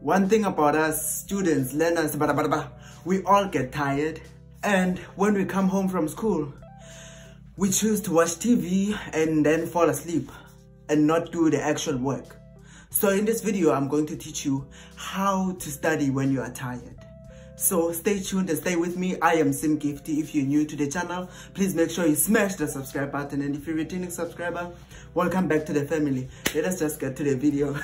One thing about us students, learners, we all get tired, and when we come home from school, we choose to watch TV and then fall asleep and not do the actual work. So in this video, I'm going to teach you how to study when you are tired. So stay tuned and stay with me. I am Sim Gifty. If you're new to the channel, please make sure you smash the subscribe button. And if you're a returning subscriber, welcome back to the family. Let us just get to the video.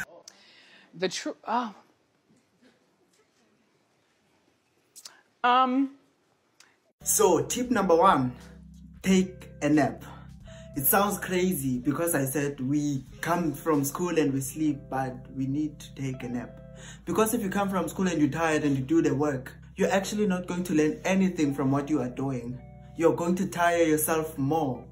So tip number 1, take a nap. It sounds crazy because I said we come from school and we sleep, but we need to take a nap. Because if you come from school and you're tired and you do the work, you're actually not going to learn anything from what you are doing. You're going to tire yourself more.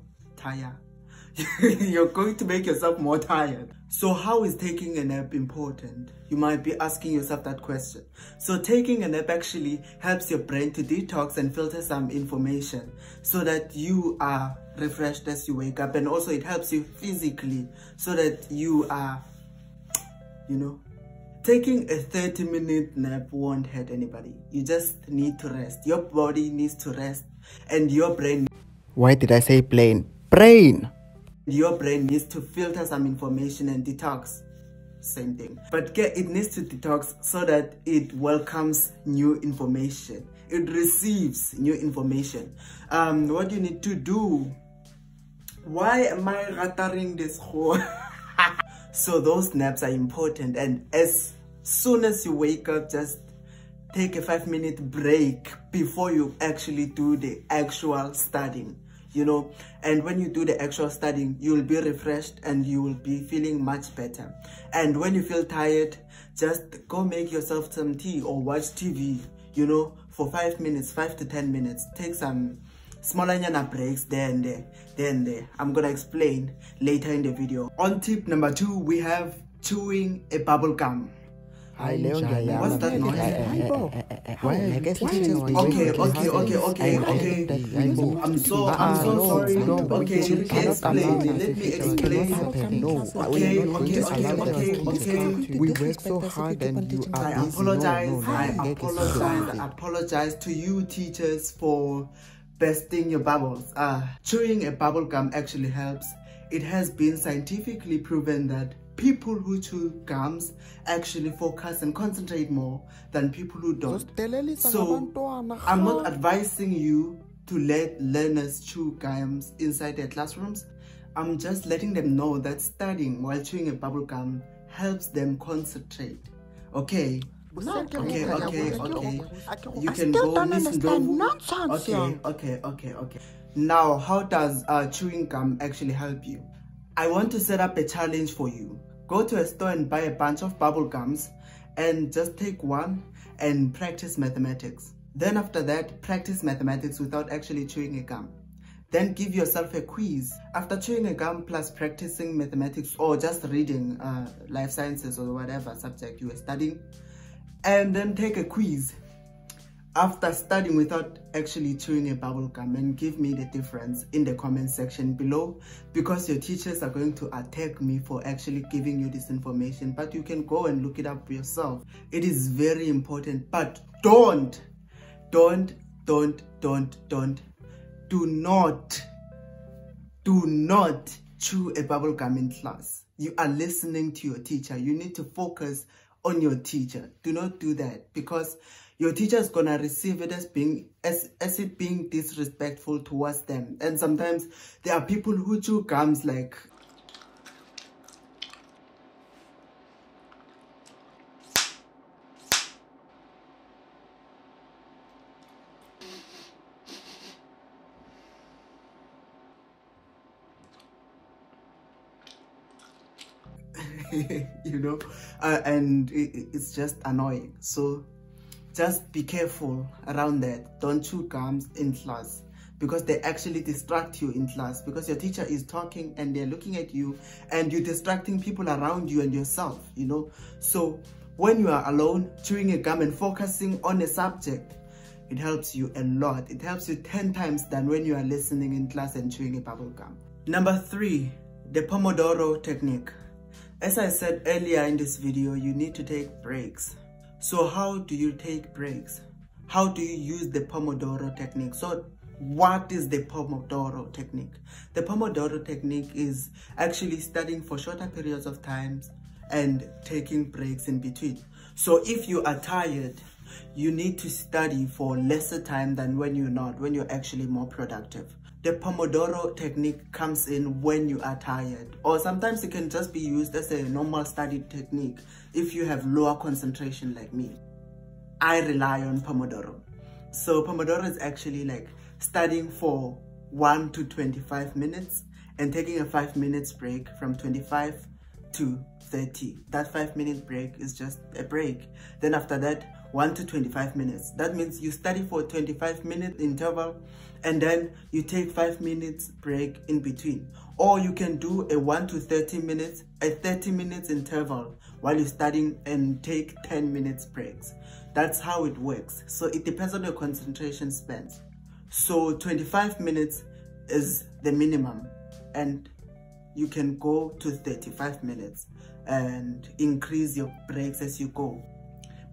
You're going to make yourself more tired. So how is taking a nap important? You might be asking yourself that question. So taking a nap actually helps your brain to detox and filter some information so that you are refreshed as you wake up, and also it helps you physically so that you are, taking a 30-minute nap won't hurt anybody. You just need to rest. Your body needs to rest, and your brain... Why did I say brain? Brain! Your brain needs to filter some information and detox. Same thing. But it needs to detox so that it welcomes new information. It receives new information. What you need to do... Why am I rattling this whole... So those naps are important, and as soon as you wake up, just take a 5-minute break before you actually do the actual studying, and when you do the actual studying, you will be refreshed and you will be feeling much better. And when you feel tired, just go make yourself some tea or watch TV, for 5 minutes, 5 to 10 minutes. Take some smaller breaks there and there. I'm gonna explain later in the video. On tip number 2, we have chewing a bubble gum. What's that noise? Okay. I'm so sorry. Okay, let me explain. Okay. We work so hard and you are... I apologize to you teachers for bursting your bubbles. Chewing a bubble gum actually helps. It has been scientifically proven that people who chew gums actually focus and concentrate more than people who don't. So I'm not advising you to let learners chew gums inside their classrooms. I'm just letting them know that studying while chewing a bubble gum helps them concentrate. Okay. Okay. You can go listen to... Okay. Now, how does chewing gum actually help you? I want to set up a challenge for you. Go to a store and buy a bunch of bubble gums and just take one and practice mathematics. Then after that, practice mathematics without actually chewing a gum. Then give yourself a quiz. After chewing a gum plus practicing mathematics or just reading life sciences or whatever subject you are studying, and then take a quiz after studying without actually chewing a bubble gum, and give me the difference in the comment section below, because your teachers are going to attack me for actually giving you this information. But you can go and look it up yourself. It is very important. But do not chew a bubble gum in class. You are listening to your teacher. You need to focus on your teacher. Do not do that, because your teacher is gonna receive it as it being disrespectful towards them. And sometimes there are people who chew gums like... and it's just annoying. So just be careful around that. Don't chew gums in class, because they actually distract you in class, because your teacher is talking and they're looking at you and you're distracting people around you and yourself, So when you are alone, chewing a gum and focusing on a subject, it helps you a lot. It helps you 10 times than when you are listening in class and chewing a bubble gum. Number 3, the Pomodoro technique. As I said earlier in this video, you need to take breaks. So how do you take breaks? How do you use the Pomodoro technique? So what is the Pomodoro technique? The Pomodoro technique is actually studying for shorter periods of time and taking breaks in between. So if you are tired, you need to study for lesser time than when you're actually more productive. The Pomodoro technique comes in when you are tired, or sometimes it can just be used as a normal study technique if you have lower concentration like me. I rely on Pomodoro. So Pomodoro is actually like studying for 1 to 25 minutes and taking a 5 minutes break from 25 to 30. That 5-minute break is just a break. Then after that, 1 to 25 minutes. That means you study for a 25-minute interval and then you take 5 minutes break in between. Or you can do a 1 to 30 minutes, a 30 minutes interval while you're studying and take 10 minutes breaks. That's how it works. So it depends on your concentration spans. So 25 minutes is the minimum, and you can go to 35 minutes and increase your breaks as you go.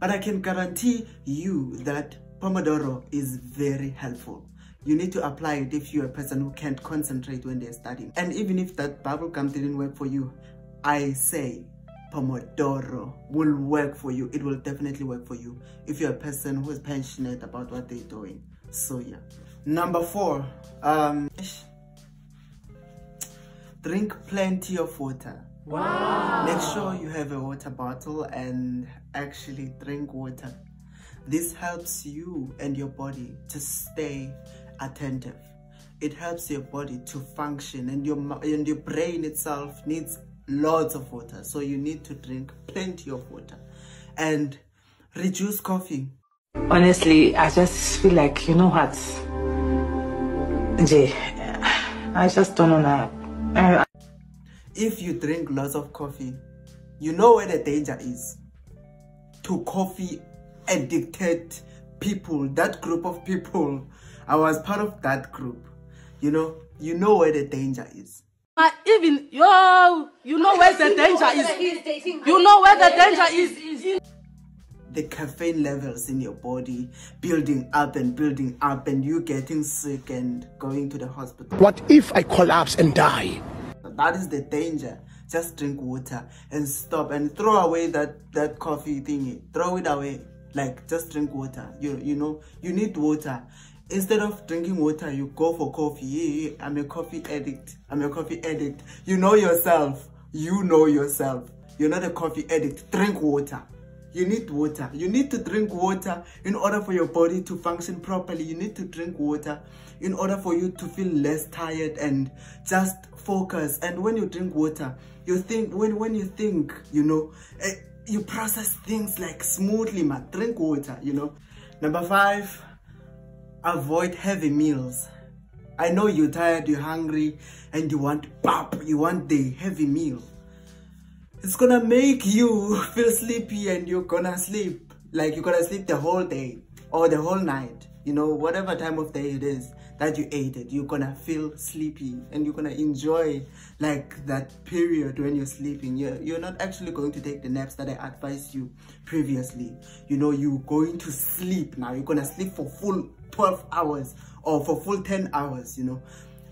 But I can guarantee you that Pomodoro is very helpful. You need to apply it if you're a person who can't concentrate when they're studying. And even if that bubblegum didn't work for you, I say Pomodoro will work for you. It will definitely work for you if you're a person who is passionate about what they're doing. So yeah. Number 4, drink plenty of water. Wow. Make sure you have a water bottle and actually drink water. This helps you and your body to stay attentive. It helps your body to function, and your brain itself needs lots of water. So you need to drink plenty of water and reduce coffee. Honestly, I just feel like, you know what, Jay, I just don't know. If you drink lots of coffee, you know where the danger is. To coffee addicted people, that group of people, I was part of that group. You know where the danger is. Even you know where the danger is. You know where the danger is. The caffeine levels in your body building up, and you getting sick and going to the hospital. What if I collapse and die? That is the danger. Just drink water and stop and throw away that coffee thingy. Throw it away. Like, just drink water. You know, you need water. Instead of drinking water, you go for coffee. I'm a coffee addict. You know yourself. You're not a coffee addict. Drink water. You need water. You need to drink water in order for your body to function properly. You need to drink water in order for you to feel less tired and just focus. And when you drink water, you think, when you think, you process things like smoothly, man. Drink water, Number 5, avoid heavy meals. I know you're tired, you're hungry, and you want pop. You want the heavy meal. It's gonna make you feel sleepy, and you're gonna sleep. Like, you're gonna sleep the whole day or the whole night. Whatever time of day it is that you ate it, you're gonna feel sleepy, and you're gonna enjoy like that period when you're sleeping. You're not actually going to take the naps that I advised you previously. You're going to sleep now. You're gonna sleep for full 12 hours or for full 10 hours.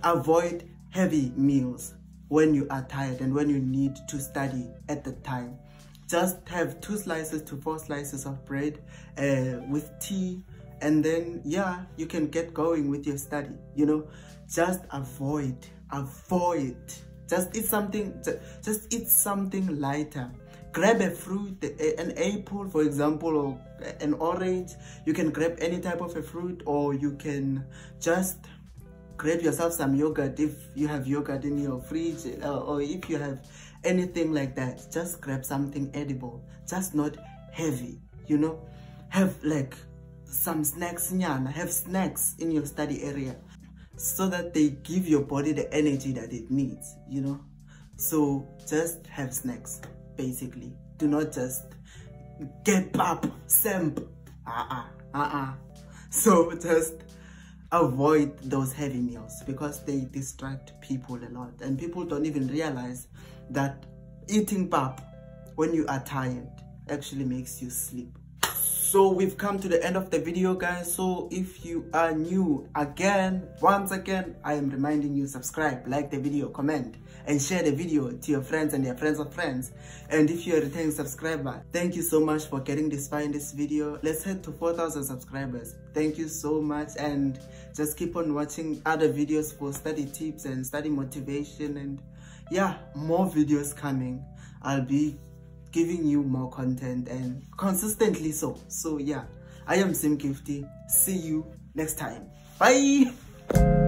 Avoid heavy meals when you are tired and when you need to study at the time. Just have 2 slices to 4 slices of bread with tea, and then you can get going with your study. Just avoid. Just eat something lighter. Grab a fruit, an apple, for example, or an orange. You can grab any type of a fruit, or you can just grab yourself some yogurt if you have yogurt in your fridge, or if you have anything like that. Just grab something edible, just not heavy. Have like some snacks, have snacks in your study area so that they give your body the energy that it needs. So just have snacks, basically. Do not just get up, semp. So just avoid those heavy meals, because they distract people a lot, and people don't even realize that eating pap when you are tired actually makes you sleep. So we've come to the end of the video, guys. So if you are new, once again, I am reminding you, subscribe, like the video, comment, and share the video to your friends and their friends of friends. And if you're a returning subscriber, thank you so much for getting this far in this video. Let's head to 4,000 subscribers. Thank you so much, and just keep on watching other videos for study tips and study motivation, and yeah, more videos coming. I'll be giving you more content and consistently so yeah, I am Sim Gifty. See you next time. Bye.